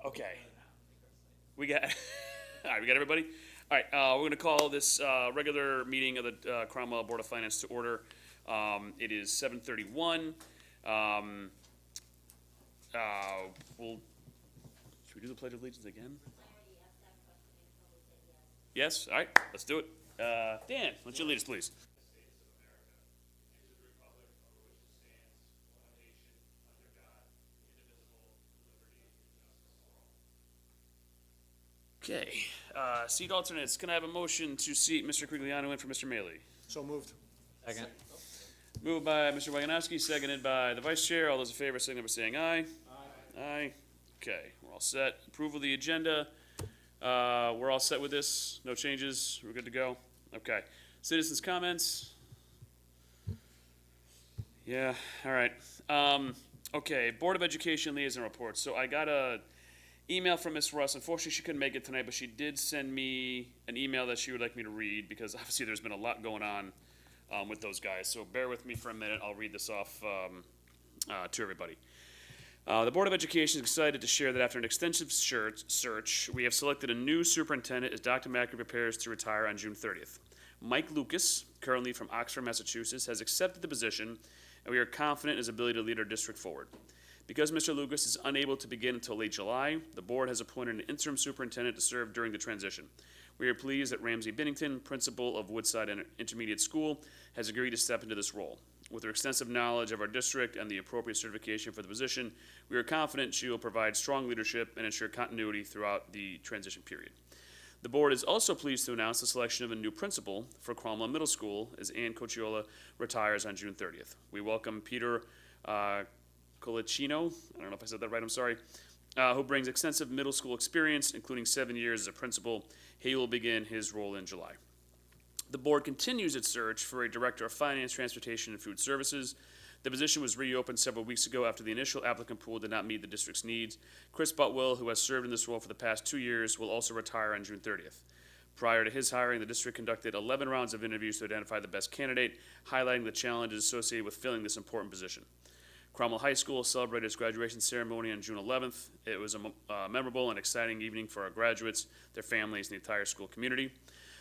Okay. We got, all right, we got everybody? All right, we're going to call this regular meeting of the Cromwell Board of Finance to order. It is 7:31. Um, we'll, should we do the Pledge of Allegiance again? Yes? All right, let's do it. Dan, why don't you lead us, please? Okay, seat alternates. Can I have a motion to seat Mr. Crigliano in for Mr. Maley? So moved. Second. Moved by Mr. Waganowski, seconded by the Vice Chair. All those in favor, signify by saying aye. Aye. Aye. Okay, we're all set. Approval of the agenda. We're all set with this? No changes? We're good to go? Okay. Citizens' comments? Yeah, all right. Okay, Board of Education liaison reports. So I got a email from Ms. Russ. Unfortunately, she couldn't make it tonight, but she did send me an email that she would like me to read because obviously there's been a lot going on with those guys. So bear with me for a minute. I'll read this off to everybody. The Board of Education is excited to share that after an extensive search, we have selected a new superintendent as Dr. Macri prepares to retire on June 30th. Mike Lucas, currently from Oxford, Massachusetts, has accepted the position, and we are confident in his ability to lead our district forward. Because Mr. Lucas is unable to begin until late July, the board has appointed an interim superintendent to serve during the transition. We are pleased that Ramsey Binnington, principal of Woodside Intermediate School, has agreed to step into this role. With her extensive knowledge of our district and the appropriate certification for the position, we are confident she will provide strong leadership and ensure continuity throughout the transition period. The board is also pleased to announce the selection of a new principal for Cromwell Middle School as Ann Cocciola retires on June 30th. We welcome Peter Colicino, I don't know if I said that right, I'm sorry, who brings extensive middle school experience, including 7 years as a principal. He will begin his role in July. The board continues its search for a director of finance, transportation, and food services. The position was reopened several weeks ago after the initial applicant pool did not meet the district's needs. Chris Butwell, who has served in this role for the past 2 years, will also retire on June 30th. Prior to his hiring, the district conducted 11 rounds of interviews to identify the best candidate, highlighting the challenges associated with filling this important position. Cromwell High School celebrated its graduation ceremony on June 11th. It was a memorable and exciting evening for our graduates, their families, and the entire school community.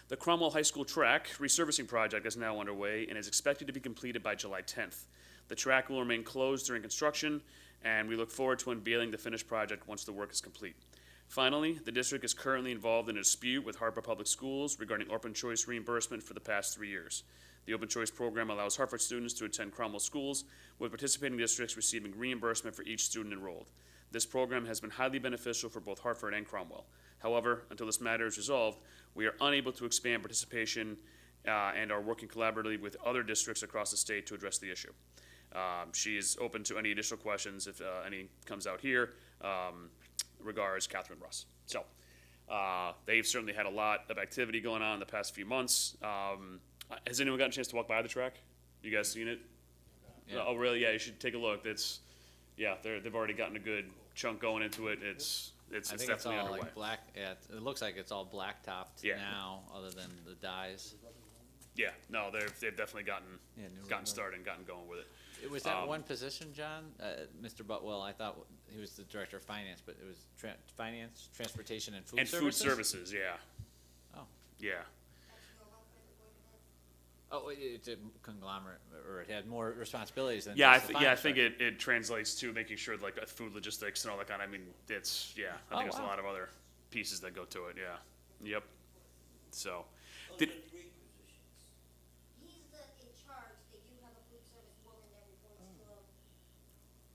The Cromwell High School track resurfacing project is now underway and is expected to be completed by July 10th. The track will remain closed during construction, and we look forward to unveiling the finished project once the work is complete. Finally, the district is currently involved in a dispute with Hartford Public Schools regarding open choice reimbursement for the past 3 years. The Open Choice program allows Hartford students to attend Cromwell schools, with participating districts receiving reimbursement for each student enrolled. This program has been highly beneficial for both Hartford and Cromwell. However, until this matter is resolved, we are unable to expand participation and are working collaboratively with other districts across the state to address the issue. She is open to any additional questions if any comes out here. Regards, Catherine Russ. So, they've certainly had a lot of activity going on in the past few months. Has anyone gotten a chance to walk by the track? You guys seen it? Yeah. Oh, really? Yeah, you should take a look. They've already gotten a good chunk going into it. It's I think it's definitely all underway. like black. Yeah, it looks like it's all black topped Yeah. now, other than the dyes. Yeah, no, they've definitely gotten Yeah, new gotten logo. started and gotten going with it. Was that one position, John? Mr. Butwell, I thought he was the director of finance, but it was finance, transportation, and food And services. food services, yeah, Oh, yeah. oh, it's a conglomerate, or it had more responsibilities than. Yeah, just the I finance think director. it translates to making sure like food logistics and all that kind of. I mean, it's I Oh, think there's a wow. lot of other pieces that go to it. Yeah, yep. So, Those did are 3 positions. He's in charge, they do have a food service woman that reports to him.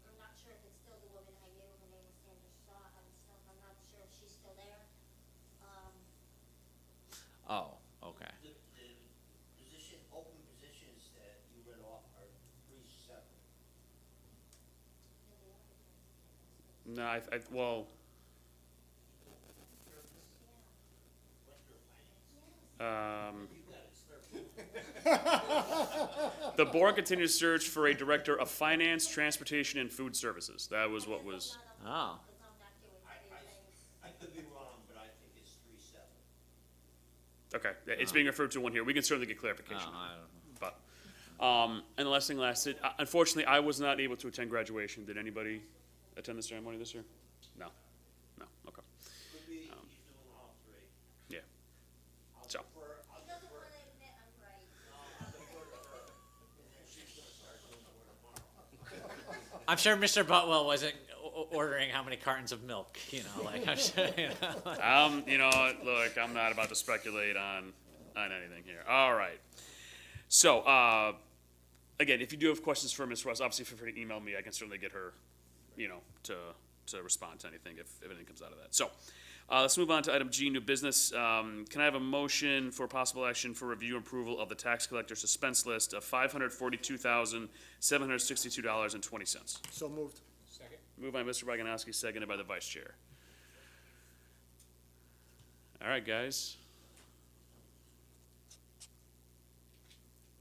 I'm not sure if it's still the woman I knew, her name was Sandra Shaw, I'm not sure if she's still there. Oh, okay. The open positions that you read off are 3 separate. no, well, You got it, sir. the board continues to search for a director of finance, transportation, and food services. That was what was. Oh, Because I'm not doing three things. I could be wrong, but I think it's 3 separate. Okay, it's being referred to one here. We can certainly get clarification. oh, I don't know. But, and the last thing unfortunately, I was not able to attend graduation. Did anybody attend the ceremony this year? No, no, I'm sure Mr. Butwell wasn't ordering how many cartons of milk, you know, like, I'm sure, you know. You know, look, I'm not about to speculate on anything here. All right. So, again, if you do have questions for Ms. Russ, obviously feel free to email me. I can certainly get her, you know, to respond to anything if anything comes out of that. So, let's move on to item G, new business. Can I have a motion for possible action for review and approval of the tax collector suspense list of $542,762.20? So moved. Moved by Mr. Boganowski, seconded by the vice chair. All right, guys.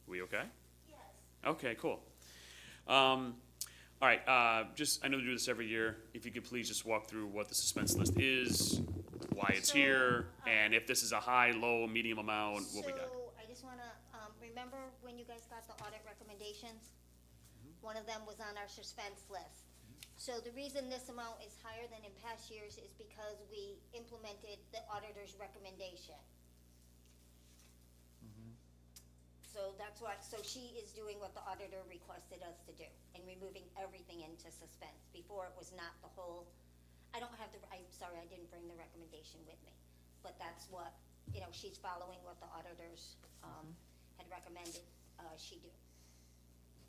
We okay? Yes. Okay, cool. All right, just, I know we do this every year. If you could please just walk through what the suspense list is, why it's So, here, and if this is a high, low, medium amount, what we got. So, I just wanna, remember when you guys got the audit recommendations? One of them was on our suspense list. So the reason this amount is higher than in past years is because we implemented the auditor's recommendation. So that's why, so she is doing what the auditor requested us to do, and removing everything into suspense. Before, it was not the whole, I'm sorry, I didn't bring the recommendation with me. But that's what, you know, she's following what the auditors, had recommended, she do.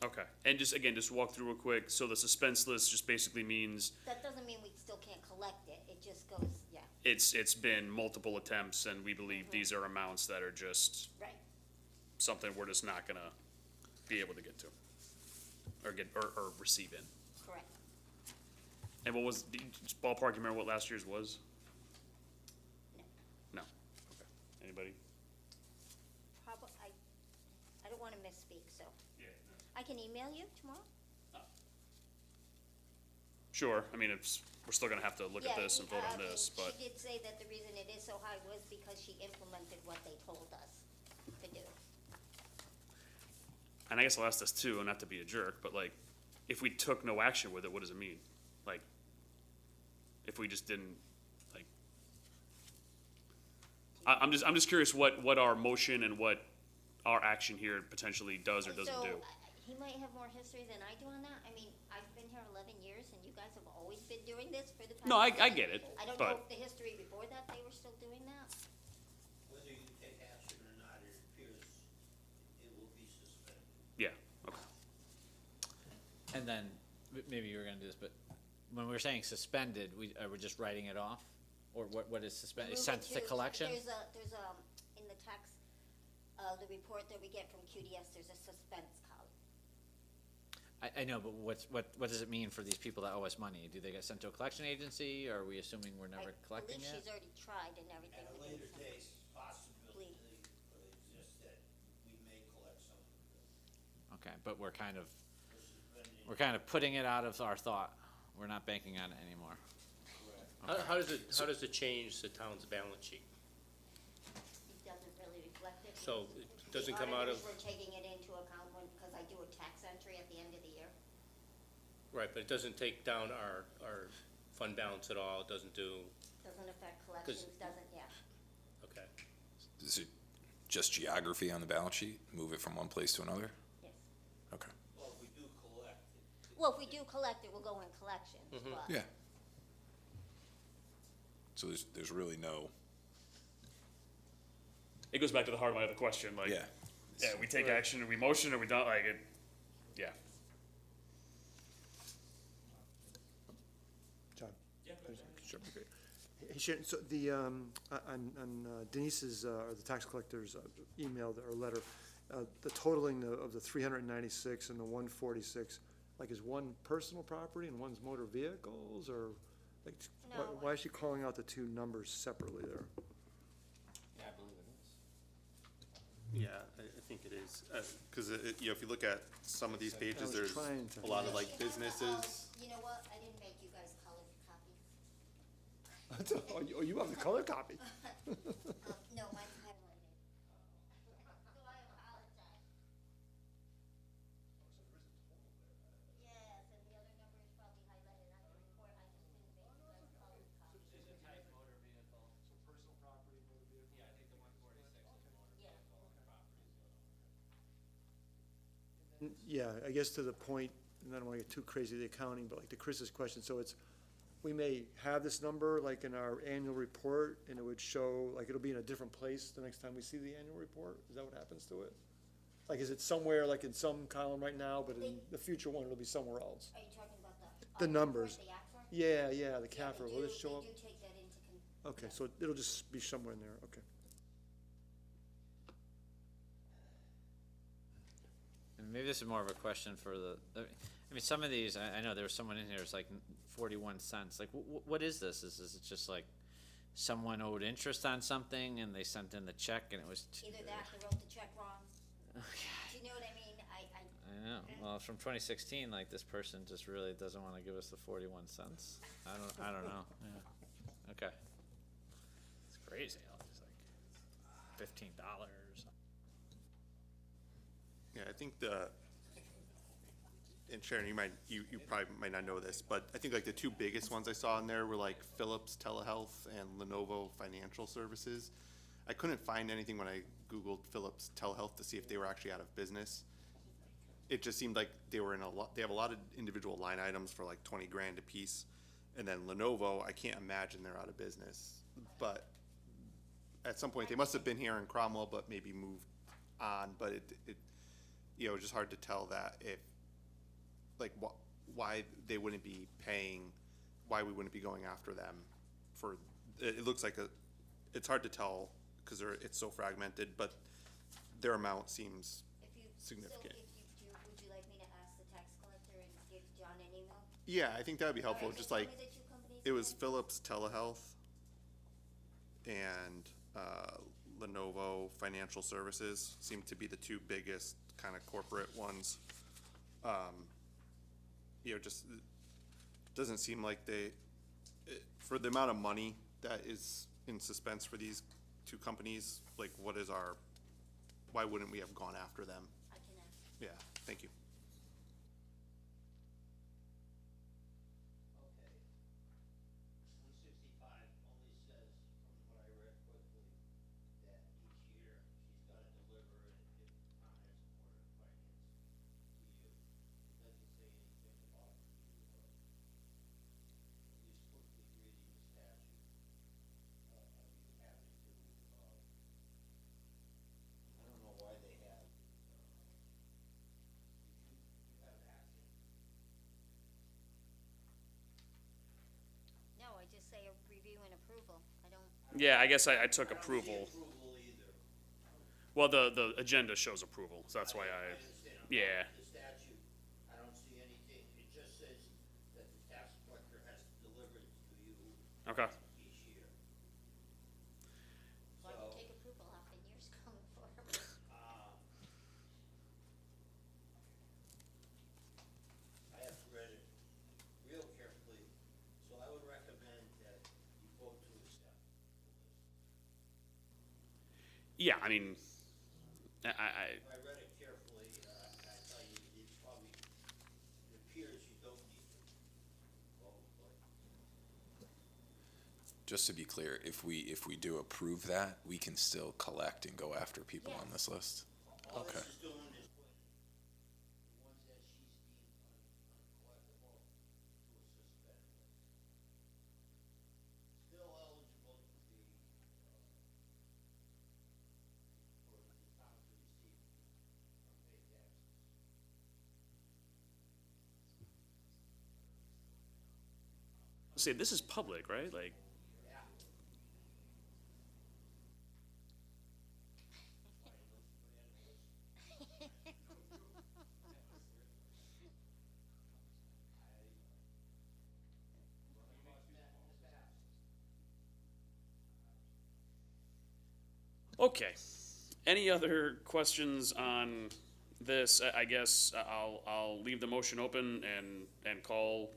Okay, and just, again, just walk through real quick. So the suspense list just basically means That doesn't mean we still can't collect it, it just goes, yeah, it's been multiple attempts, and we believe these are amounts that are just right. something we're just not gonna be able to get to, or receive in. Correct. And what was, just ballpark, you remember what last year's was? No. No? Okay. Anybody? I don't wanna misspeak, so. I can email you tomorrow? Sure, I mean, we're still gonna have to look at Yeah, this and vote on I mean, this, but, She did say that the reason it is so high was because she implemented what they told us to do. and I guess I'll ask this too, and not to be a jerk, but like, if we took no action with it, what does it mean? Like, if we just didn't, like, I'm just curious what our motion and what our action here potentially does or doesn't do. So, he might have more history than I do on that. I mean, I've been here 11 years, and you guys have always been doing this for the past. No, I 11. get it, I don't know but- if the history before that, they were still doing that. Whether you take action or not, it appears it will be suspended. Yeah, okay. And then, maybe you were gonna do this, but when we're saying suspended, are we just writing it off? Or what is suspended, Move it sent to collection? There's in the tax, the report that we get from QDS, there's a suspense column. I know, but what does it mean for these people that owe us money? Do they get sent to a collection agency, or are we assuming we're never collecting I believe it? she's already tried and everything. At a but later it's- date, possibility exists that we may collect some of it. Okay, but we're kind We're suspending. of putting it out of our thought. We're not banking on it anymore. How does it change the town's balance sheet? It doesn't really reflect it. So it doesn't The come out of, auditors were taking it into account because I do a tax entry at the end of the year. right, but it doesn't take down our fund balance at all, it doesn't do, Doesn't affect collections, doesn't, yeah. okay. Is it just geography on the balance sheet? Move it from one place to another? Yes. Okay. Well, if we do collect, Well, if we do collect it, we'll go in collections, Mm-hmm. but. Yeah. So there's really no, It goes back to the heart of my other question, like, yeah. yeah, we take action, or we motion, or we don't, like, it, yeah. John? Sure, okay. Hey, Sharon, so the, on Denise's, or the tax collector's email or letter, the totaling of the 396 and the 146, like, is one personal property and one's motor vehicles, or, like, No. why is she calling out the two numbers separately there? Yeah, I believe it is. Yeah, I think it is, because you know, if you look at some of these I pages, was there's trying to- a lot of like You know what, businesses. You know what, I didn't make you guys colored copies. Oh, you have the color copy? No, mine's highlighted. So I apologize. Yes, and the other number is probably highlighted on your report, I just didn't make you guys colored copies. Yeah, I guess to the point and I don't wanna get too crazy with the accounting, but like to Chris's question, so it's, we may have this number like in our annual report, and it would show, like it'll be in a different place the next time we see the annual report? Is that what happens to it? Like, is it somewhere, like in some column right now, but in the future one, it'll be somewhere else? Are you talking about The audit numbers. report, the ACFR? Yeah, the Yeah, CAFR, they will it do- show up? They do take that into Okay, so it'll just be somewhere in there, okay. And maybe this is more of a question for I mean, some of these, I know there was someone in here, it's like 41 cents, like, what is this? Is it just like someone owed interest on something and they sent in the check and it was? Either that, they wrote the check wrong. Do you know what I mean? I know, well, it's from 2016, like, this person just really doesn't wanna give us the 41 cents. I don't know, yeah, okay. It's crazy, it's like $15. Yeah, I think and Sharon, you probably might not know this, but I think like the two biggest ones I saw in there were like Philips Telehealth and Lenovo Financial Services. I couldn't find anything when I Googled Philips Telehealth to see if they were actually out of business. It just seemed like they have a lot of individual line items for like 20 grand a piece. And then Lenovo, I can't imagine they're out of business. But at some point, they must have been here in Cromwell, but maybe moved on. But it it's just hard to tell that if, like, why they wouldn't be paying, why we wouldn't be going after them for, it looks like it's hard to tell because it's so fragmented, but their amount seems significant. Would you like me to ask the tax collector and give John an email? Yeah, I think that would be helpful, Alright, so just tell like, me the two companies it was again. Philips Telehealth and Lenovo Financial Services seem to be the two biggest kind of corporate ones. Just doesn't seem like for the amount of money that is in suspense for these two companies, like why wouldn't we have gone after them? I can ask. Yeah, thank you. Okay. 165 only says, from what I read quickly, that each year she's gotta deliver it if finance board of finance to you. It doesn't say anything about the, at least quickly reading the statute. You having to, I don't know why they have, you have action. No, I just say a review and approval. I don't, Yeah, I guess I took approval. Approval either. Well, the agenda shows approval, so that's why I, understand. yeah. The statute, I don't see anything, it just says that the tax collector has to deliver it to you Okay. each year. so I can So- take approval off in years going forward. I have read it real carefully, so I would recommend that you vote to accept the list. Yeah, I mean, I If I read it carefully, I tell you, it probably, it appears you don't need to vote, but Just to be clear, if we do approve that, we can still collect and go after people on this list? all Okay. this is doing is putting the ones that she's deemed uncollectible to a suspended list. Still eligible to be, for the town to receive unpaid taxes. say this is public, right? Like, Yeah. okay. Any other questions on this? I guess I'll leave the motion open and call,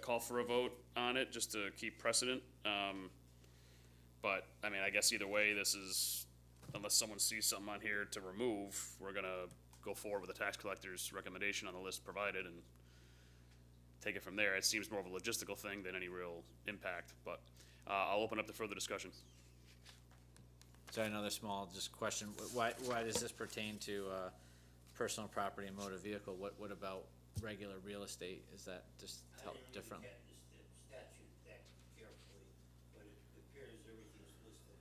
call for a vote on it, just to keep precedent. But, I mean, I guess either way, this is, unless someone sees something on here to remove, we're gonna go forward with the tax collector's recommendation on the list provided and take it from there. It seems more of a logistical thing than any real impact, but, I'll open up to further discussion. So another small just question, why does this pertain to, personal property and motor vehicle, what about regular real estate? Is that just held differently? I didn't look at the statute that carefully, but it appears everything's listed.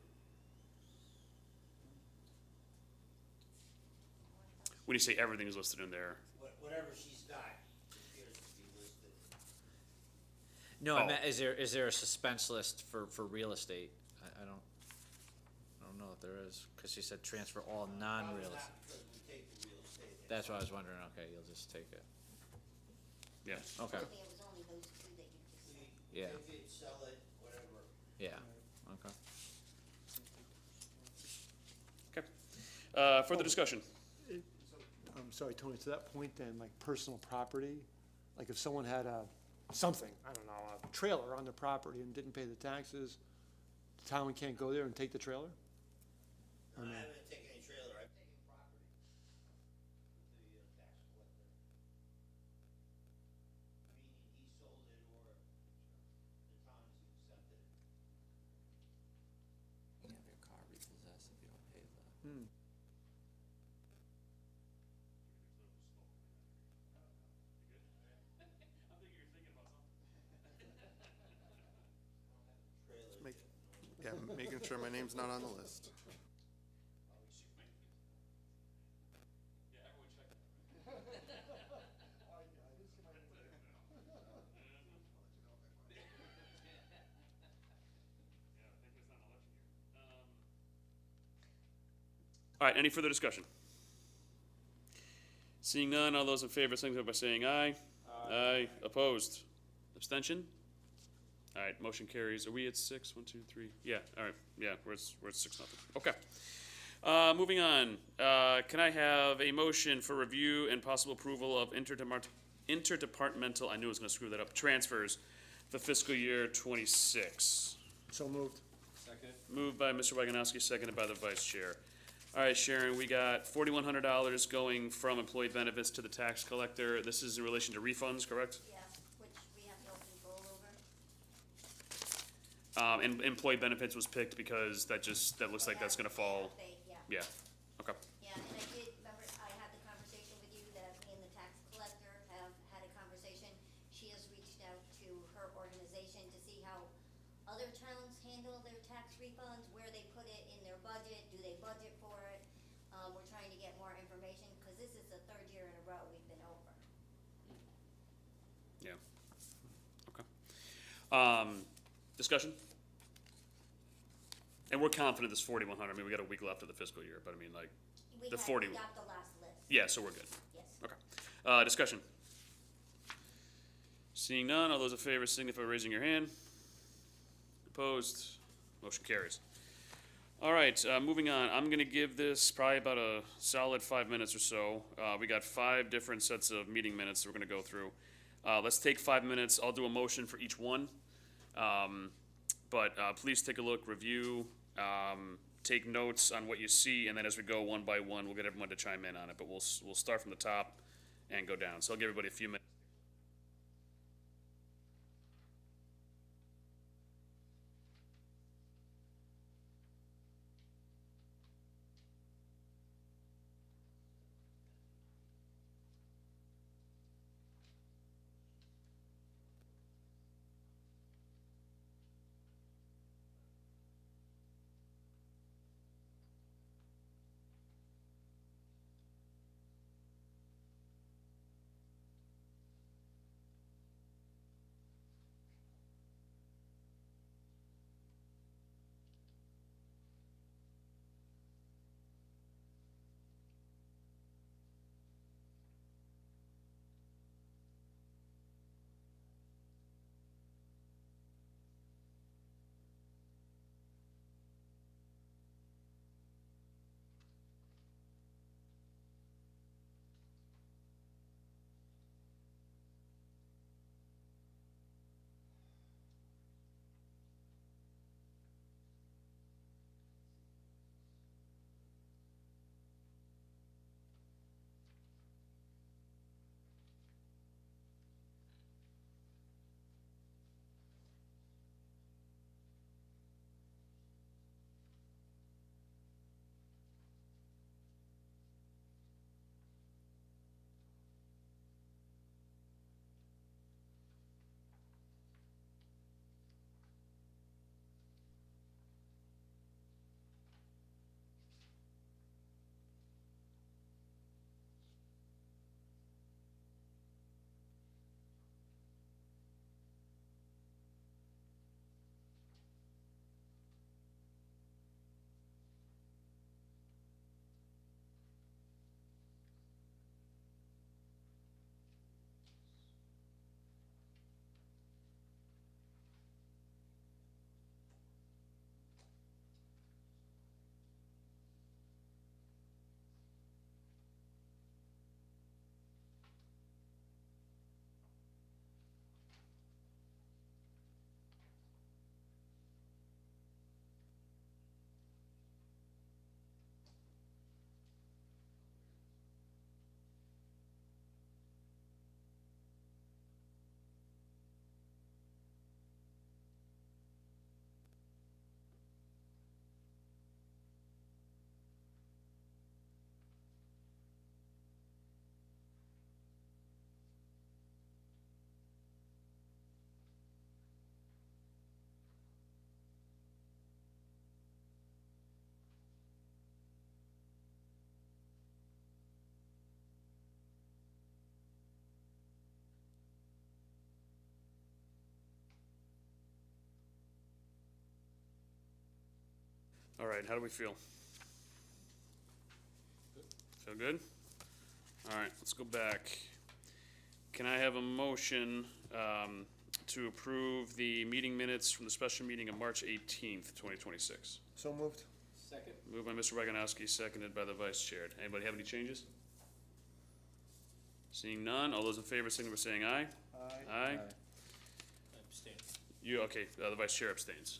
When you say everything is listed in there, Whatever she's got appears to be listed. No, I Oh. meant, is there a suspense list for real estate? I don't know if there is, cause she said transfer all non-real Probably estate. not because we take the real estate. That's what I was wondering, okay, you'll just take it, yeah. okay, I think it was only those two that you just said. Yeah. Take it, sell it, whatever. yeah, okay. Okay. Further discussion? I'm sorry, Tony, to that point then, like personal property, like if someone had something, I don't know, a trailer on their property and didn't pay the taxes, the town can't go there and take the trailer? I haven't taken any trailer, I've taken property with the tax collector. Meaning he sold it or the town has accepted it. You have your car repossessed if you don't pay the. Make, yeah, making sure my name's not on the list. All right, any further discussion? Seeing none, all those in favor, signify by saying aye. Aye. Opposed? Abstention? All right, motion carries. Are we at 6? 1, 2, 3? Yeah, all right, yeah, we're at 6-0. Okay. Moving on, can I have a motion for review and possible approval of interdepartmental, I knew I was gonna screw that up, transfers for fiscal year 26? So moved. Moved by Mr. Wagonowski, seconded by the vice chair. All right, Sharon, we got $4,100 going from employee benefits to the tax collector. This is in relation to refunds, correct? Yeah, which we have no control over. And employee benefits was picked because that looks like that's gonna fall, Yeah, yeah, okay. yeah, and I did, remember, I had the conversation with you that me and the tax collector have had a conversation. She has reached out to her organization to see how other towns handle their tax refunds, where they put it in their budget, do they budget for it? We're trying to get more information, cause this is the third year in a row we've been over. Yeah. Okay. Discussion? And we're confident this 4,100, I mean, we got a week left of the fiscal year, but I mean, like, We The had- 40 We got the last list, yeah, so we're good. yes. Okay. Discussion? Seeing none, all those in favor signify by raising your hand. Opposed? Motion carries. All right, moving on. I'm gonna give this probably about a solid 5 minutes or so. We got 5 different sets of meeting minutes that we're gonna go through. Let's take 5 minutes. I'll do a motion for each one. But please take a look, review, take notes on what you see, and then as we go one by one, we'll get everyone to chime in on it. But we'll start from the top and go down. So I'll give everybody a few minutes. All right, how do we feel? Feel good? All right, let's go back. Can I have a motion to approve the meeting minutes from the special meeting of March 18th, 2026? So moved. Second. Moved by Mr. Wagonowski, seconded by the vice chair. Anybody have any changes? Seeing none, all those in favor, signify by saying aye. Aye. Abstain. You, okay, the vice chair abstains.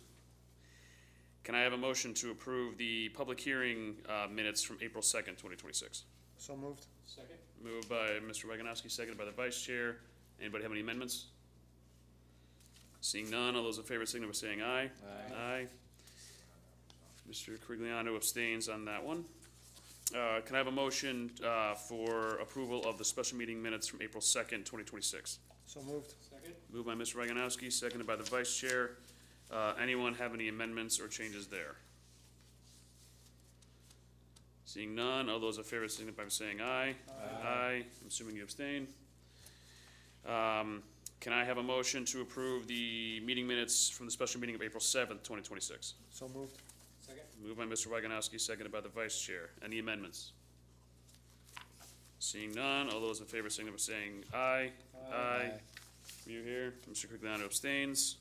Can I have a motion to approve the public hearing minutes from April 2nd, 2026? So moved. Second. Moved by Mr. Wagonowski, seconded by the vice chair. Anybody have any amendments? Seeing none, all those in favor signify by saying aye. Aye. Mr. Corigliano abstains on that one. Can I have a motion for approval of the special meeting minutes from April 2nd, 2026? So moved. Second. Moved by Mr. Wagonowski, seconded by the vice chair. Anyone have any amendments or changes there? Seeing none, all those in favor signify by saying aye. Aye. I'm assuming you abstain. Can I have a motion to approve the meeting minutes from the special meeting of April 7th, 2026? So moved. Second. Moved by Mr. Wagonowski, seconded by the vice chair. Any amendments? Seeing none, all those in favor signify by saying aye. Aye. Were you here? Mr. Crigliano abstains.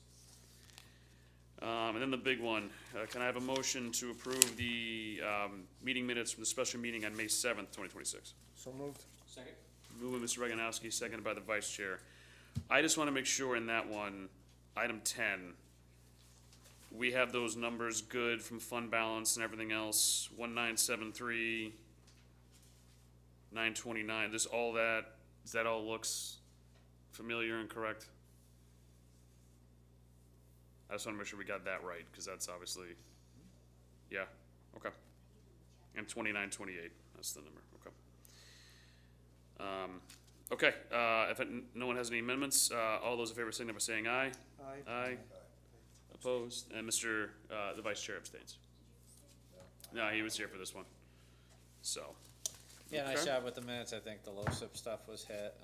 And then the big one, can I have a motion to approve the meeting minutes from the special meeting on May 7th, 2026? So moved. Second. Moved by Mr. Wagonowski, seconded by the vice chair. I just want to make sure in that one, item 10, we have those numbers good from fund balance and everything else, 1973, 929, does that all looks familiar and correct? I just want to make sure we got that right, because that's obviously, yeah, okay. And 2928, that's the number, okay. Okay, if no one has any amendments, all those in favor signify by saying aye. Aye. Aye. Opposed, and Mr., the vice chair abstains. No, he was here for this one, so. Yeah, nice Okay. job with the minutes. I think the LoSiP stuff was hit.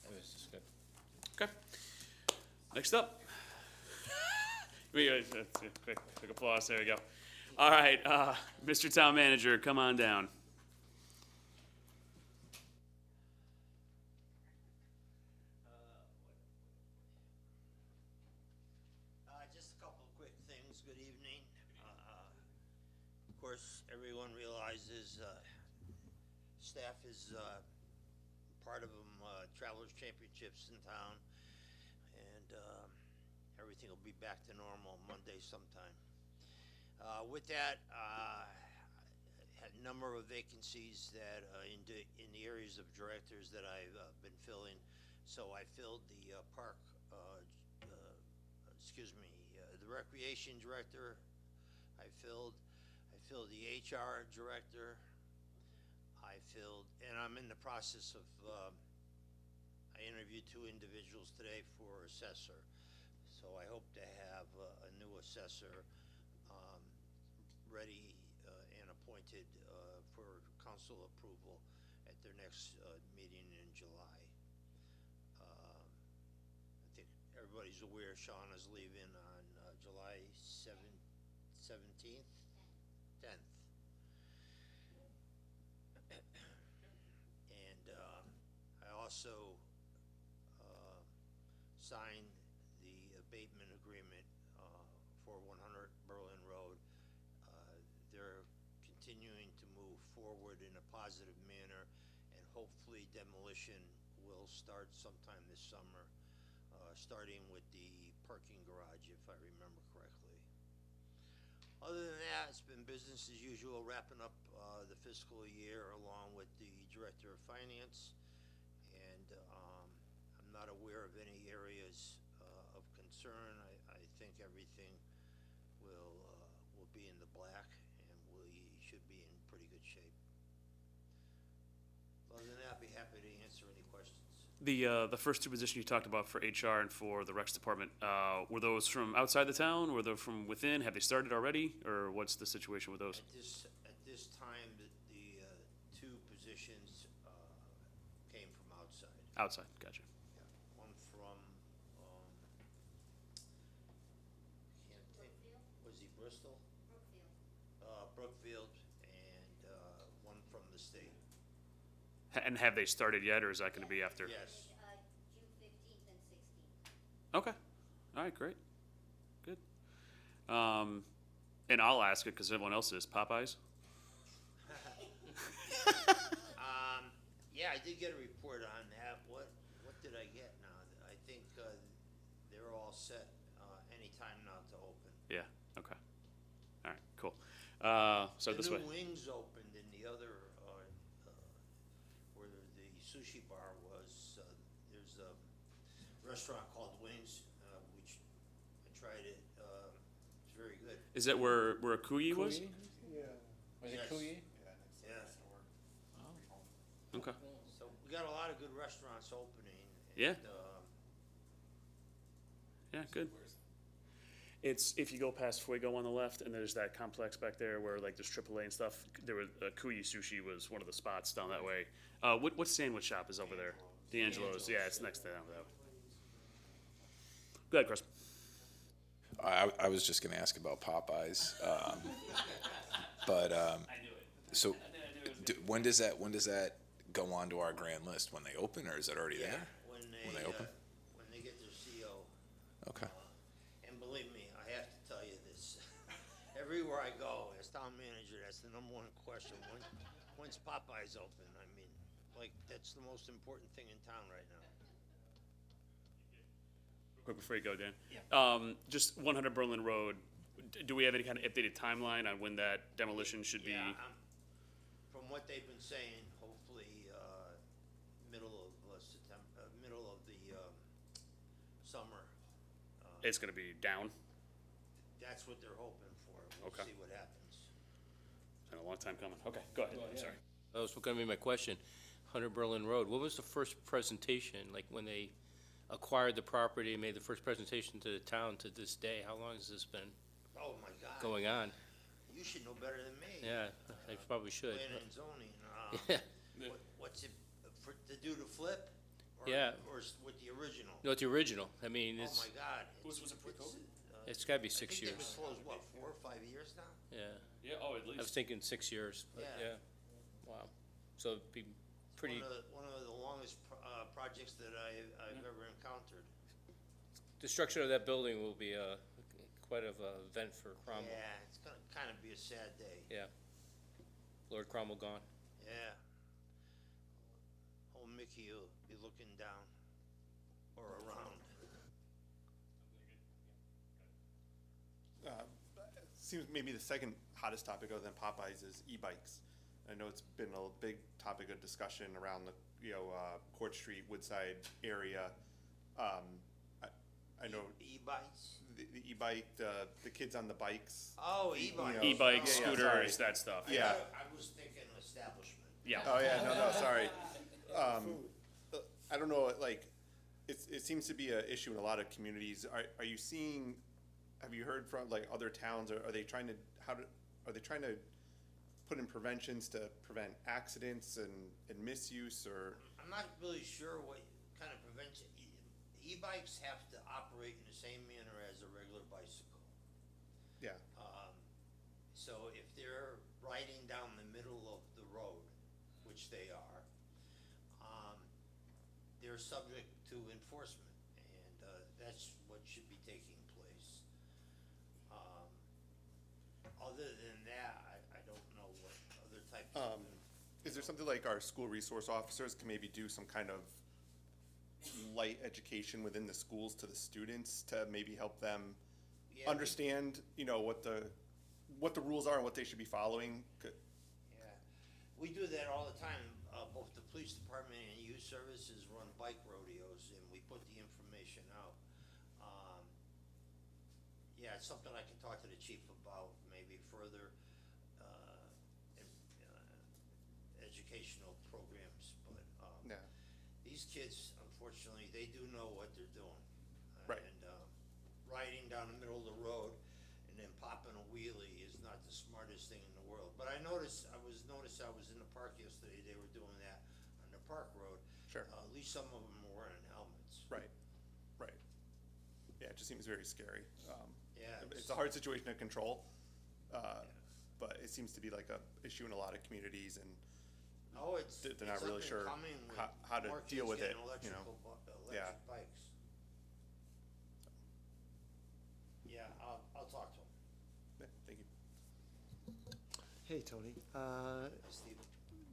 It was just good. Okay. Next up. Quick applause, there we go. All right, Mr. Town Manager, come on down. Just a couple of quick things. Good evening. Of course, everyone realizes, staff is, part of them, Travelers Championships in town. And, everything will be back to normal Monday sometime. With that, had a number of vacancies that, in the areas of directors that I've, been filling. So I filled the, park, the recreation director. I filled the HR director. And I'm in the process of, I interviewed 2 individuals today for assessor. So I hope to have a new assessor, ready, and appointed, for council approval at their next, meeting in July. I think everybody's aware Sean is leaving on July 17th, 10th. And I also signed the abatement agreement for 100 Berlin Road. They're continuing to move forward in a positive manner, and hopefully demolition will start sometime this summer, starting with the parking garage, if I remember correctly. Other than that, it's been business as usual, wrapping up the fiscal year along with the Director of Finance. And I'm not aware of any areas of concern. I think everything will be in the black, and we should be in pretty good shape. Other than that, I'd be happy to answer any questions. The first 2 positions you talked about for HR and for the Recs Department, were those from outside the town? Were they from within? Have they started already? Or what's the situation with those? At this time, the 2 positions came from outside. Outside, gotcha. Yeah, one from, can't think Brookfield and, one from the state. And have they started yet, or is that gonna be after? Yes. June 15th and 16th. Okay, all right, great, good. And I'll ask it, because everyone else is, Popeyes? Yeah, I did get a report on that. What did I get now? I think, they're all set, anytime now to open. Yeah, okay, all right, cool. So this way. The new wings opened in the other, where the sushi bar was, there's a restaurant called Wings, which I tried it, it's very good. Is that where Akuyi was? Was it Yes. Kuyi? Yeah, Okay, so we got a lot of good restaurants opening. Yeah. and, yeah, good. It's, if you go past Fuego on the left, and there's that complex back there where like there's AAA and stuff, there was, Akuyi Sushi was one of the spots down that way. What sandwich shop is over there? D'Angelo's, yeah, it's next to them, that way. Go ahead, Chris. I was just gonna ask about Popeyes, but, so, when does that go onto our grand list? When they open, or is it already yeah, there? When they open? when they get their CO. Okay. And believe me, I have to tell you this, everywhere I go as town manager, that's the number one question, when's Popeyes open? I mean, like, that's the most important thing in town right now. Quick before you go, Dan. Just 100 Berlin Road, do we have any kind of updated timeline on when that demolition should be? Yeah, from what they've been saying, hopefully, middle of September, middle of the, summer. It's gonna be down? That's what they're hoping for. We'll Okay. see what happens. It's been a long time coming. Okay, go ahead, I'm sorry. That was gonna be my question. 100 Berlin Road, what was the first presentation, like when they acquired the property and made the first presentation to the town to this day? How long has this been Oh, my God. going on? You should know better than me. Yeah, I probably should. Planning and zoning. Yeah. What's it, to do the flip? Or- Yeah. Or with the original? No, it's the original. I mean, Oh, it's, my God. Was it pre-COVID? it's gotta be I 6 think they've years. been closed, what, 4 or 5 years now? Yeah, Yeah, oh, at I was thinking 6 years, but Yeah. yeah, wow. So it'd be pretty, One of the longest, projects that I've ever encountered. destruction of that building will be quite of a event for Cromwell. Yeah, it's gonna kind of be a sad day. Yeah. Lord Cromwell gone. Yeah. Old Mickey will be looking down or around. Seems maybe the second hottest topic other than Popeyes is e-bikes. I know it's been a big topic of discussion around the, Court Street, Woodside area. I know E-bikes? the e-bike, the kids on the bikes. Oh, e-bikes. E-bikes, Yeah, yeah, scooters, sorry. that stuff. Yeah. I was thinking establishment. Yeah. Oh, yeah, no, sorry. I don't know, like, it seems to be an issue in a lot of communities. Are you seeing, have you heard from, like, other towns, or are they trying to, are they trying to put in preventions to prevent accidents and misuse, or? I'm not really sure what kind of prevention, e-bikes have to operate in the same manner as a regular bicycle. Yeah, So if they're riding down the middle of the road, which they are, they're subject to enforcement, and, that's what should be taking place. Other than that, I don't know what other types of. is there something like our school resource officers can maybe do some kind of light education within the schools to the students to maybe help them Yeah, understand, what the rules are and what they should be following? Yeah, we do that all the time. Both the police department and youth services run bike rodeos, and we put the information out. Yeah, it's something I can talk to the chief about, maybe further, educational programs, but, Yeah, these kids, unfortunately, they do know what they're doing. Right. And, riding down the middle of the road and then popping a wheelie is not the smartest thing in the world. But I was in the park yesterday, they were doing that on the park road. Sure. At least some of them were wearing helmets. right. Yeah, it just seems very scary. Yeah, It's a hard situation to control, but it seems to be like a issue in a lot of communities, and Oh, it's, They're it's not up really and sure coming with how to more deal kids with getting it, you know. Yeah. electric bikes. Yeah, I'll talk to him. Yeah, thank you. Hey, Tony, Steve.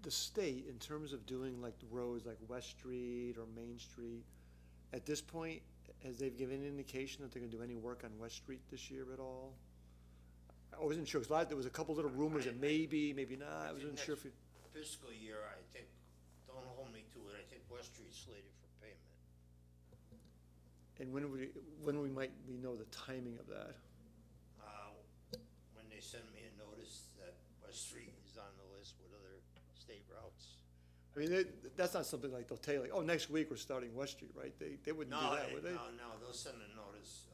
the state, in terms of doing like the roads like West Street or Main Street, at this point, has they've given any indication that they're gonna do any work on West Street this year at all? I wasn't sure, cause there was a couple little rumors that maybe, maybe not, I wasn't sure if you, Fiscal year, I think, don't hold me to it, I think West Street's slated for pavement. and when we know the timing of that? When they send me a notice that West Street is on the list with other state routes. I mean, that's not something like they'll tell you, like, oh, next week we're starting West Street, right? They wouldn't do No, that, would they? no, they'll send a notice,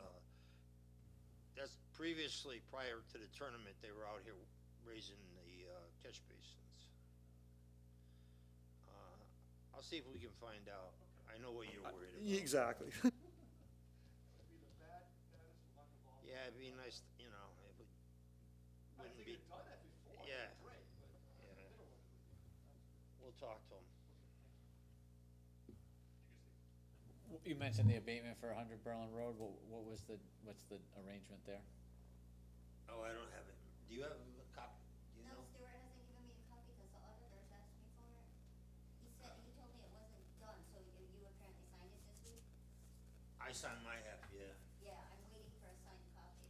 that's previously, prior to the tournament, they were out here raising the, catch basins. I'll see if we can find out, I know what you're worried about. Exactly. Yeah, it'd be nice, you know, it wouldn't be. Yeah. Yeah. We'll talk to them. You mentioned the abatement for 100 Berlin Road. What's the arrangement there? Oh, I don't have it. Do you have a copy? Do you No, know? Stuart hasn't given me a copy because the auditors asked me for it. He told me it wasn't done, so you apparently signed it this week? I signed my half, yeah. Yeah, I'm waiting for a signed copy.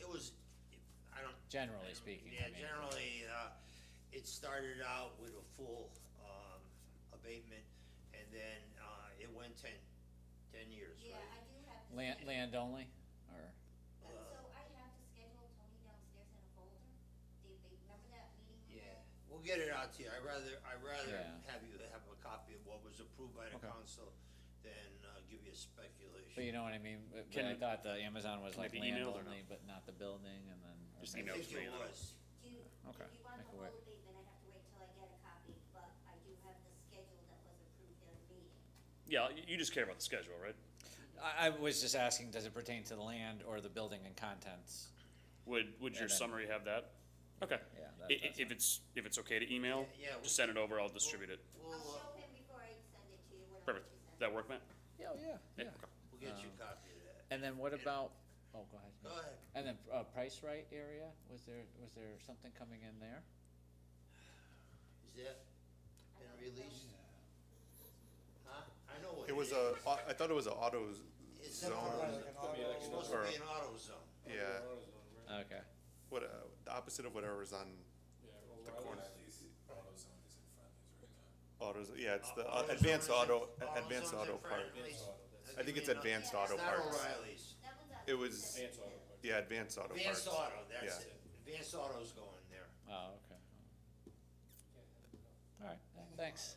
It was, I don't. Generally speaking, Yeah, I mean. generally, it started out with a full, abatement, and then, it went 10 years, Yeah, right? I do have the. Land only, or? So I have the schedule, Tony, downstairs in a folder. Remember that meeting we Yeah, had? we'll get it out to you. I'd rather Yeah. have you have a copy of what was approved by the Okay. council than, give you a speculation. But you know what I mean? But Can- I thought the Amazon was can like it be land emailed or only, but not the building, and then. or Just maybe- email I it think to me it and then- was. Do you, Okay, if you want make the it work. whole abatement, I have to wait till I get a copy, but I do have the schedule that was approved in a meeting. Yeah, you just care about the schedule, right? I was just asking, does it pertain to the land or the building and contents? Would your And then- summary have that? Okay. Yeah, If it's okay to email, Yeah, just send it over, I'll distribute it. We'll, I'll show him before I send it to you, whatever Perfect. you send. Does that work, Matt? Yeah, yeah, yeah. Okay. we'll get you a copy of that. And then what about, oh, go ahead. Go ahead. And then, Price Right area, was there something coming in there? Is that been released? Huh? I know what It was is. I thought it was an auto It's zone. It's supposed to be an auto zone. Yeah, Okay. what, the opposite of whatever's on the corner. Autos, yeah, it's the AutoZone advanced is in- auto, AutoZone's advanced in auto front part. of me. I think it's advanced auto It's not parts. O'Reilly's. That one's on. It was, yeah, advanced auto parts. Advanced auto, that's Yeah. it. Advanced auto's going there. Oh, okay. All right, thanks.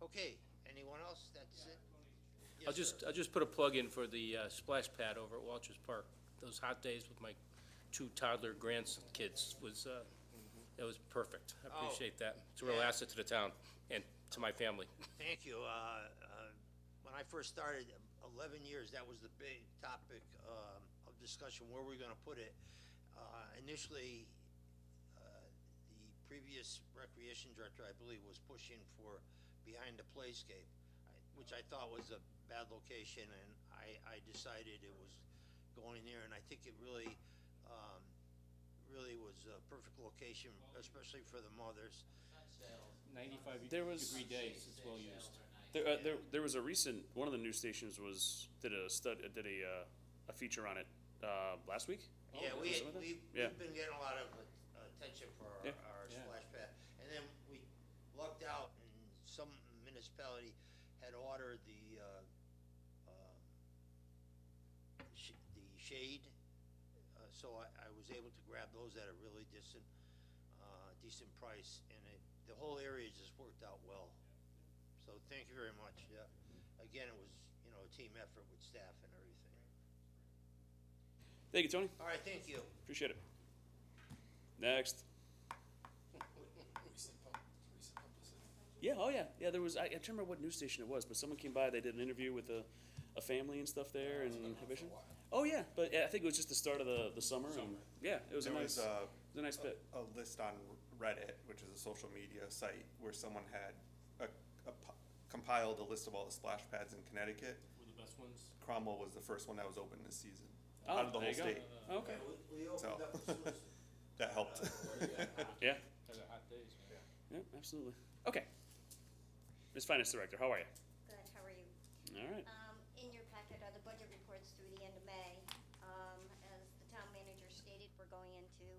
Okay, anyone else? That's it? Yes, I'll just put a plug in for the splash pad over at Walters Park. Those hot days with my 2 toddler grandkids was, it was perfect. I Oh, appreciate that. It's a real yeah. asset to the town and to my family. Thank you. When I first started, 11 years, that was the big topic of discussion, where we're gonna put it. Initially, the previous recreation director, I believe, was pushing for behind the playscape, which I thought was a bad location, and I decided it was going there, and I think it really, really was a perfect location, especially for the mothers. 95 There was- degree days, it's well used. There was a recent, one of the news stations did a feature on it, last week? Yeah, Oh, we've something like that? Yeah. been getting a lot of attention for Yeah. our Yeah. splash pad. And then we lucked out and some municipality had ordered the shade. So I was able to grab those at a really decent price, and the whole area just worked out well. So thank you very much, yeah. Again, it was, a team effort with staff and everything. Thank you, Tony. All right, thank you. Appreciate it. Next. Yeah, oh yeah, there was, I can't remember what news station it was, but someone came by, they did an interview with a family and stuff there and have vision. Oh yeah, but yeah, I think it was just the start of the summer, and yeah, it was There a nice, was it was a nice bit. a list on Reddit, which is a social media site, where someone had compiled a list of all the splash pads in Connecticut. Were the best ones? Cromwell was the first one that was open this season, Oh, out of the there whole you go. state. Okay, We opened So- up the sluice. That helped. yeah, Had a hot days, man. yeah, absolutely. Okay, Ms. Finance Director, how are you? Good, how are you? All right. In your packet are the budget reports through the end of May. As the town manager stated, we're going into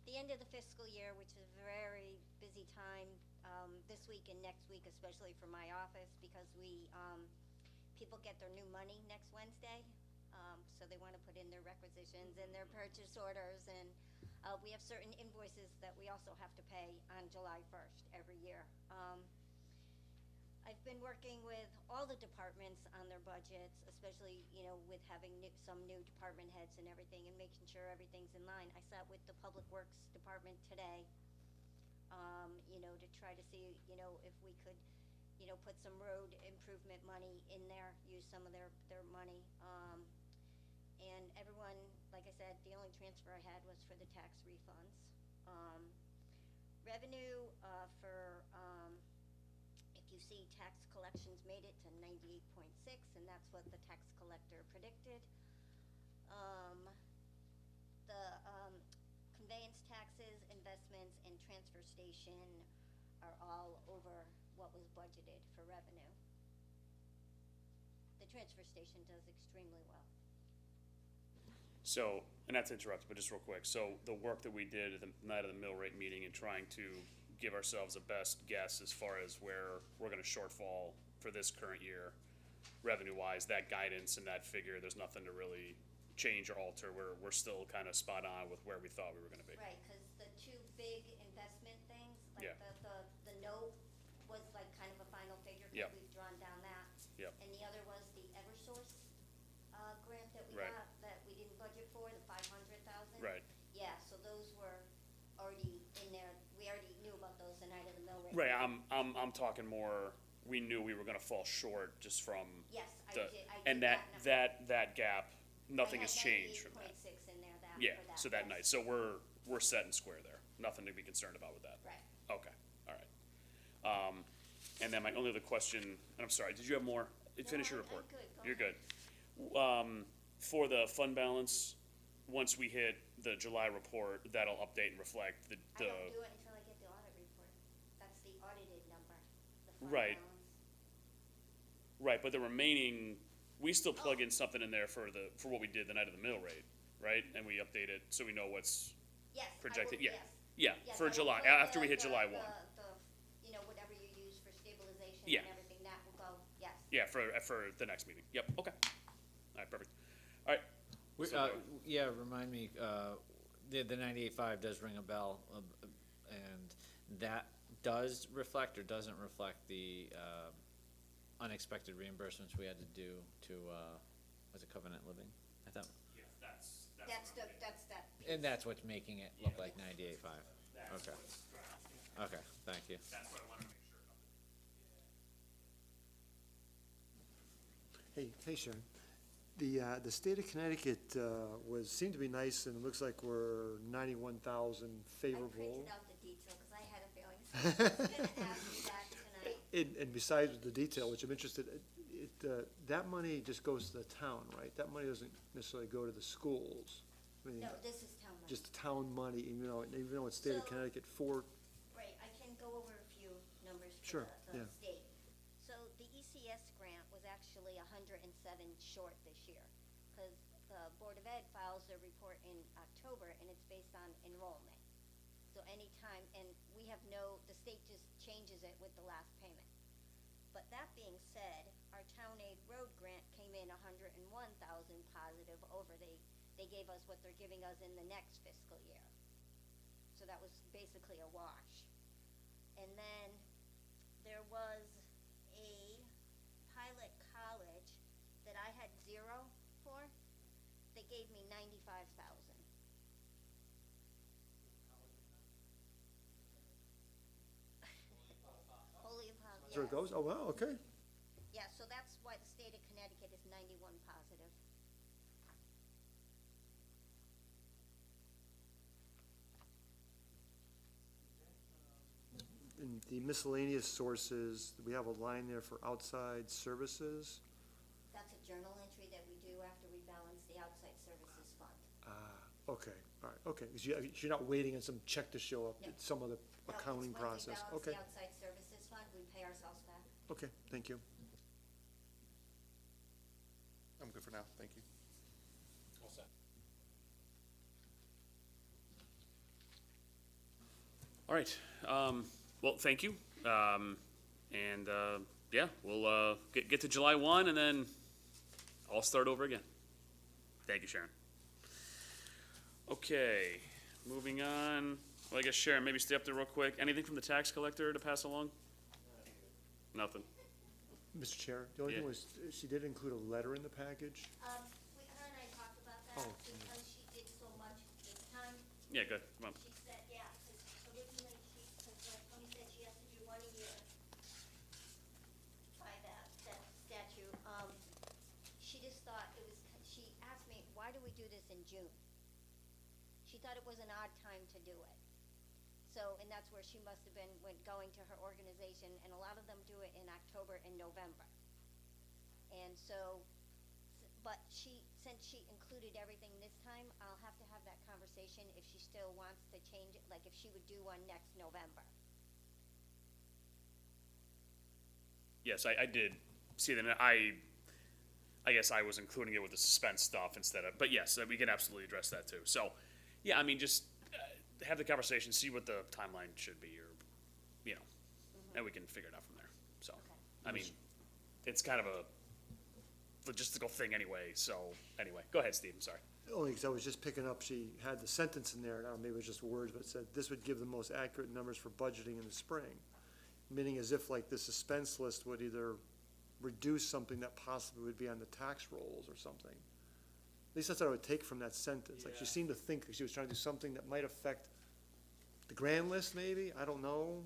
the end of the fiscal year, which is a very busy time, this week and next week, especially for my office, because people get their new money next Wednesday. So they wanna put in their requisitions and their purchase orders, and, we have certain invoices that we also have to pay on July 1st every year. I've been working with all the departments on their budgets, especially, with having some new department heads and everything, and making sure everything's in line. I sat with the Public Works Department today, to try to see, if we could, put some road improvement money in there, use some of their money. And everyone, like I said, the only transfer I had was for the tax refunds. Revenue, if you see, tax collections made it to 98.6, and that's what the tax collector predicted. The conveyance taxes, investments, and transfer station are all over what was budgeted for revenue. The transfer station does extremely well. So, and not to interrupt, but just real quick, so the work that we did at the night of the mill rate meeting and trying to give ourselves a best guess as far as where we're gonna shortfall for this current year, revenue-wise, that guidance and that figure, there's nothing to really change or alter, we're still kinda spot on with where we thought we were gonna be. Right, cause the two big investment things, like Yeah. the note was like kind of a final figure, Yep. cause we've drawn down that. Yep. And the other was the Eversource, grant that we Right. got, that we didn't budget for, the 500,000. Right. Yeah, so those were already in there, we already knew about those the night of the mill rate. Right, I'm talking more, we knew we were gonna fall short just from Yes, I the, did and that number. that gap, nothing has changed from that. 98.6 in there, Yeah, for that. so that yes. night, so we're set and square there, nothing to be concerned about with that. Right. Okay, all right. And then my only other question, and I'm sorry, did you have more? Finish your I'm report. good. Go You're ahead. good. For the fund balance, once we hit the July report, that'll update and reflect the, I don't do it until I get the audit report. That's the audited number, the fund Right. balance. right, but the remaining, we still plug in something in there for what we did the night of the mill rate, right? And we update it, so we know what's Yes, projected, I will, yeah. yes. Yeah, Yes, for I will July, put after we hit the- July the- 1. Whatever you use for stabilization Yeah. and everything, that will go, yes. Yeah, for the next meeting. Yep, okay. All right, perfect. All right. We- So, yeah, remind me, the 98.5 does ring a bell, and that does reflect or doesn't reflect the, unexpected reimbursements we had to do to, was it Covenant Living? I thought, Yeah, that's That's that. and that's what's making it look like 98.5. Okay. Okay, thank you. That's what I wanted to make sure of. Hey Sharon, the state of Connecticut, seemed to be nice, and it looks like we're 91,000 I favorable. printed out the detail, cause I had a feeling someone was gonna ask me that tonight. And besides the detail, which I'm interested, that money just goes to the town, right? That money doesn't necessarily go to the schools. I mean, No, this is town money. just town money, even though it's state of So- Connecticut, Right, I can go over a few numbers Sure, for the yeah. state. So the ECS grant was actually 107 short this year, because the Board of Ed files their report in October, and it's based on enrollment. So anytime, and we have the state just changes it with the last payment. But that being said, our town aid road grant came in 101,000 positive over. They gave us what they're giving us in the next fiscal year. So that was basically a wash. And then there was a pilot college that I had 0 for. They gave me 95,000. Holy Apollo, There it goes, oh, wow, okay. Yeah, so that's why the state of Connecticut is 91,000 the miscellaneous sources, we have a line there for outside services. That's a journal entry that we do after we balance the outside services fund. Okay, all right, okay, 'cause you're not waiting on some check to show up, No. it's some other No, it's accounting once we process, balance okay, the outside services fund, we pay ourselves back. okay, thank you. I'm good for now, thank you. All right, well, thank you. And, yeah, we'll, get to July 1 and then I'll start over again. Thank you, Sharon. Okay, moving on. Well, I guess Sharon, maybe stay up there real quick. Anything from the tax collector to pass along? Nothing. Mr. Chair, the only thing Yeah. was, she did include a letter in the package. Her and I talked about that, Oh. because she did so much this time. Yeah, good, come on. She said, yeah, because originally because like Tony said, she has to do one a year by that statute. She just thought it was, she asked me, why do we do this in June? She thought it was an odd time to do it. So, and that's where she must have been, when going to her organization, and a lot of them do it in October and November. And so, but since she included everything this time, I'll have to have that conversation if she still wants to change it, like if she would do one next November. Yes, I did see that. And I guess I was including it with the suspense stuff instead of, but yes, we can absolutely address that too. So, yeah, I mean, just have the conversation, see what the timeline should be, or, you know, and we can figure it out from there. So, I mean, it's kind of a logistical thing anyway. So, anyway, go ahead, Steve. I'm sorry. Only because I was just picking up, she had the sentence in there, now maybe it was just words, but it said, this would give the most accurate numbers for budgeting in the spring. Meaning as if like the suspense list would either reduce something that possibly would be on the tax rolls or something. At least that's what I would take from that sentence. Like she seemed to think that she was trying to do something that might affect the grand list maybe, I don't know.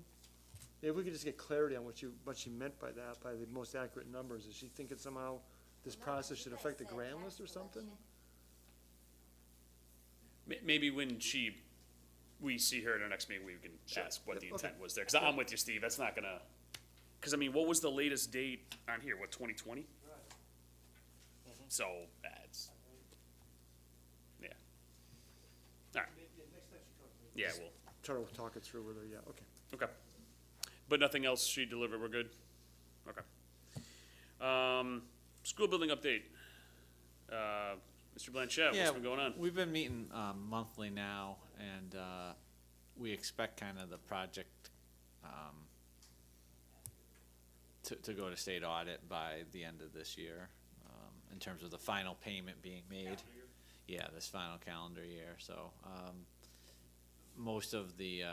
Maybe we could just get clarity on what she meant by that, by the most accurate numbers. Is she thinking somehow this process should affect the grand list or something? Maybe when we see her at our next meeting, we can ask what the Yep, intent okay. was there. Because I'm with you, Steve. That's not gonna. Because I mean, what was the latest date on here? What, 2020? So it's yeah. All right. Yeah, we'll. Try to talk it through with her, yeah, okay. Okay. But nothing else she delivered. We're good. Okay. School building update. Mr. Blanchett, what's been going on? We've been meeting monthly now, and we expect kind of the project to go to state audit by the end of this year, in terms of the final payment being made. Yeah, this final calendar year. So most of the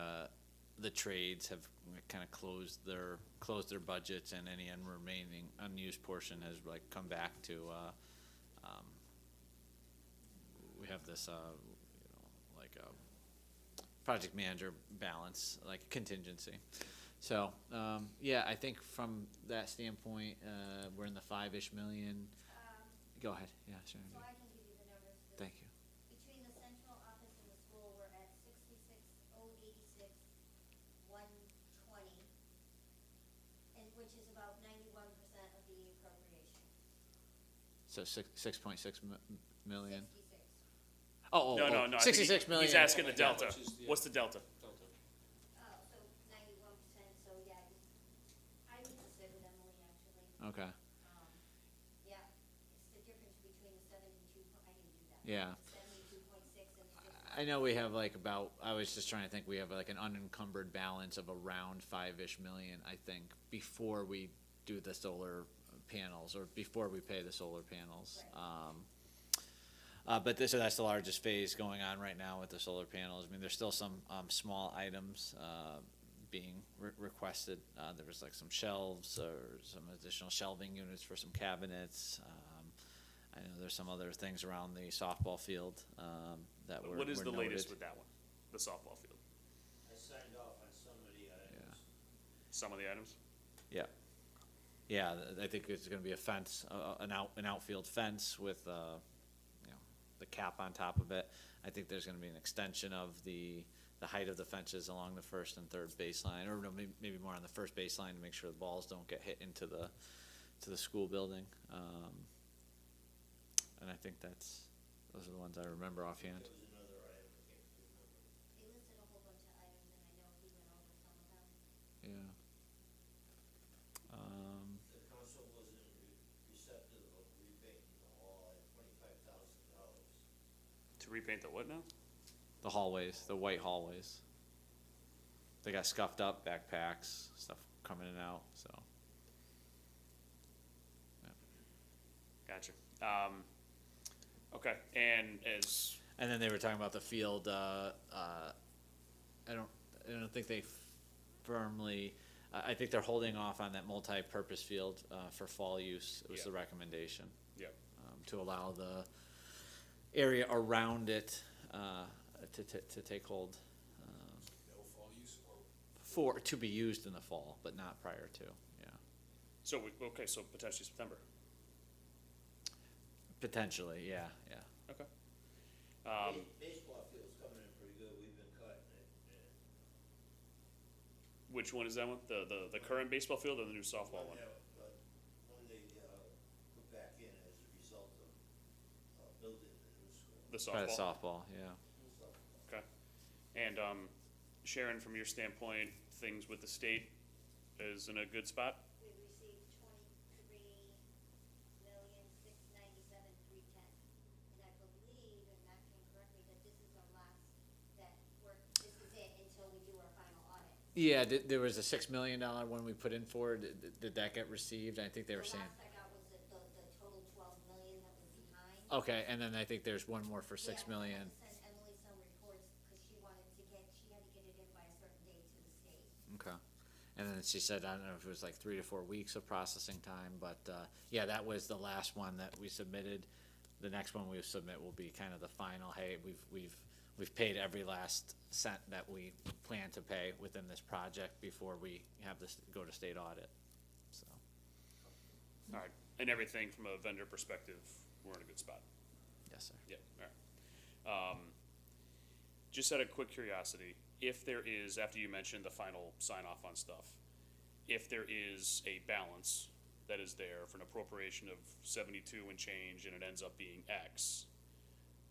trades have kind of closed their budgets, and any remaining unused portion has like come back to. We have this, like a project manager balance, like contingency. So, yeah, I think from that standpoint, we're in the 5-ish million. Go ahead, yeah, sure. So I can give you the numbers. Thank you. Between the central office and the school, we're at 66,086, 120, and which is about 91% of the appropriation. So 6.6 million. 66. Oh, No. I think 66 million. He's asking the delta. What's the delta? Oh, so 91%, so yeah, I need to sit with Emily, actually. Okay, Yeah, it's the difference between the 72, I can do that. yeah. 72.6 and the 60. I know we have like I was just trying to think, we have like an unencumbered balance of around 5-ish million, I think, before we do the solar panels, or before we pay the solar panels. But so that's the largest phase going on right now with the solar panels. I mean, there's still some small items being requested. There was like some shelves or some additional shelving units for some cabinets. I know there's some other things around the softball field that were What is were the latest noted. with that one? The softball field. I signed off on some of the items. Some of the items. Yeah. Yeah, I think it's gonna be a fence, an outfield fence with, the cap on top of it. I think there's gonna be an extension of the the height of the fences along the first and third baseline, or no, maybe more on the first baseline to make sure the balls don't get hit into the school building. And I think those are the ones I remember offhand. There was another item, I can't remember. They listed a whole bunch of items, and I know he went over some of them. Yeah. The council wasn't receptive of repainting the hall at $25,000. To repaint the what now? The hallways, the white hallways. They got scuffed up, backpacks, stuff coming in and out, so. Gotcha. Okay, and as, And then they were talking about the field, I don't think they firmly, I think they're holding off on that multi-purpose field, for fall use, was the Yeah. recommendation. yep, To allow the area around it, to take hold. No fall use or? To be used in the fall, but not prior to, yeah. so so potentially September, Potentially, yeah. okay. Baseball field's coming in pretty good, we've been cutting it, and Which one is that one? The current baseball field or the new softball one? but when they, put back in as a result of, building the new school. The Probably softball? softball, yeah. Okay. And, Sharon, from your standpoint, things with the state is in a good spot? We received 23,697,310. And I believe, and Matt can correct me, that this is our last, this is it until we do our final audit. Yeah, there was a $6 million one we put in for, did that get received? I think they were The saying, last I got was the total 12 million that was behind. okay, and then I think there's one more for $6 million. Yeah, I sent Emily some reports, cause she had to get it in by a certain date to the state. Okay. And then she said, I don't know if it was like 3 to 4 weeks of processing time, but, yeah, that was the last one that we submitted. The next one we submit will be kind of the final, hey, we've paid every last cent that we plan to pay within this project before we have this go to state audit, so. All right, and everything from a vendor perspective, we're in a good spot. Yes, sir. Yep, all right. Just out of quick curiosity, if there is, after you mentioned the final sign off on stuff, if there is a balance that is there for an appropriation of 72 and change and it ends up being X,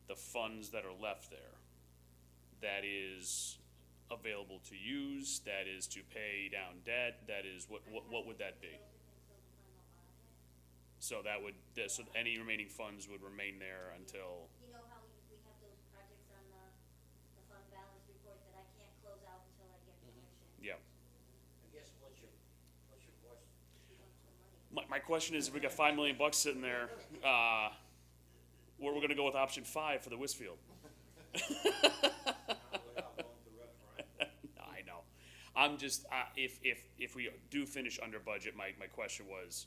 the funds that are left there, that is available to use, that is to pay down debt, that is, what would that be? So that would, so any remaining funds would remain there until, You know how we have those projects on the fund balance report that I can't close out until I get permission? yeah. I guess what's your question? My question is, if we got $5 million sitting there, where we're gonna go with option 5 for the Westfield? Without going to referendum. I know. I'm just, if we do finish under budget, my question was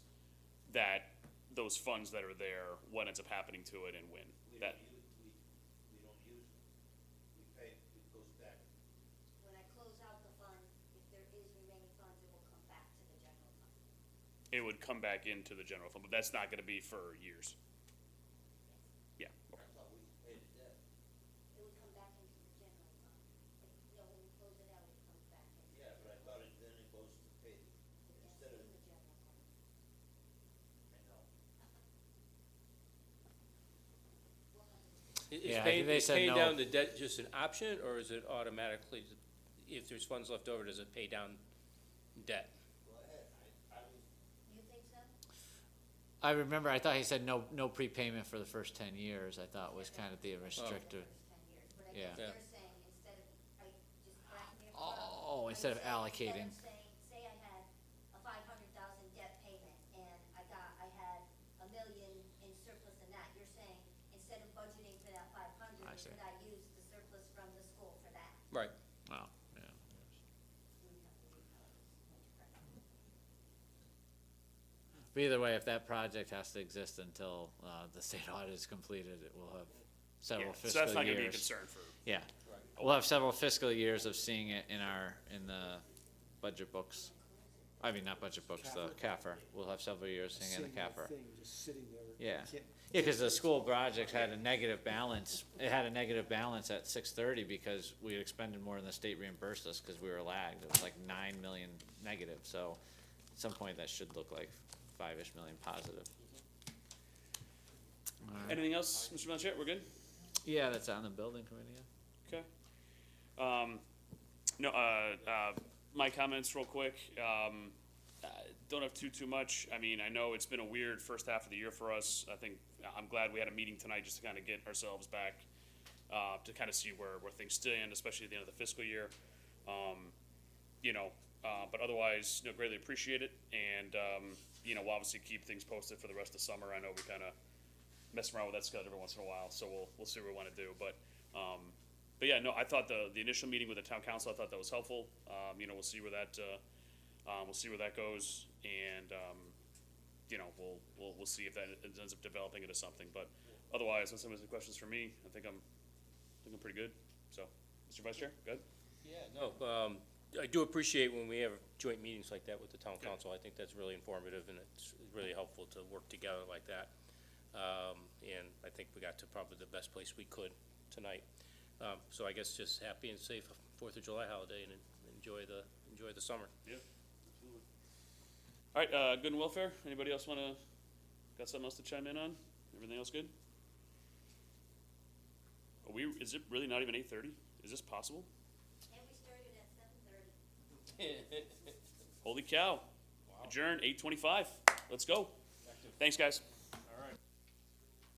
that those funds that are there, what ends up happening to it and when? We That, don't use, we don't use them. We pay, it goes back. When I close out the fund, if there is remaining funds, it will come back to the general fund. it would come back into the general fund, but that's not gonna be for years. Yeah, okay. I thought we paid the debt. It would come back into the general fund. When we close it out, it comes back in. Yeah, but I thought then it goes to pay, instead of, In the general fund. I know. Is Yeah, I paying, think they is said paying no. down the debt just an option, or is it automatically, if there's funds left over, does it pay down debt? Go ahead, I was, You think so? I remember, I thought he said no prepayment for the first 10 years, I thought was kind of the restricted. First 10 years, but I Yeah. guess Yeah. they're saying instead of, just correct me if I'm Oh, wrong. instead of Instead allocating. of saying, say I had a 500,000 debt payment and I had a million in surplus in that, you're saying instead of budgeting for that 500, I see. could I use the surplus from the school for that? Right. Wow, yeah. We would have to read how it was. But either way, if that project has to exist until, the state audit is completed, it will have several Yeah, so fiscal that's not gonna be a years. concern for, Yeah, we'll have several fiscal years of seeing it in the budget books. I mean, not budget books, the CAFR, we'll have several years seeing it in the Seeing that CAFR. thing just sitting there. Yeah. Can't- Yeah, because the school project had a negative balance, it had a negative balance at 6:30 because we had expended more than the state reimbursed us because we were lagged. It was like 9 million negative, so at some point that should look like 5-ish million positive. Anything else, Mr. Blanchett? We're good? Yeah, that's on the building committee, yeah. Okay. No, my comments real quick. Don't have too much. I mean, I know it's been a weird first half of the year for us. I think I'm glad we had a meeting tonight just to kind of get ourselves back, to kind of see where things stand, especially at the end of the fiscal year. But otherwise, greatly appreciate it. And, we'll obviously keep things posted for the rest of the summer. I know we kind of mess around with that schedule every once in a while, so we'll see what we want to do. But yeah, no, I thought the initial meeting with the town council, I thought that was helpful. We'll see where that goes, and we'll see if that ends up developing into something. But otherwise, unless somebody has any questions for me, I think I'm pretty good. So, Mr. Vice Chair, good. Yeah, no, I do appreciate when we have joint meetings like that with the town council. I think that's really informative, and it's really helpful to work together like that. And I think we got to probably the best place we could tonight. So I guess just happy and safe 4th of July holiday, and enjoy the summer. Yeah, absolutely. All right, good and welfare. Anybody else got something else to chime in on? Everything else good? Is it really not even 8:30? Is this possible? And we started at 7:30. Holy cow. Adjourn 8:25. Let's go. Thanks, guys.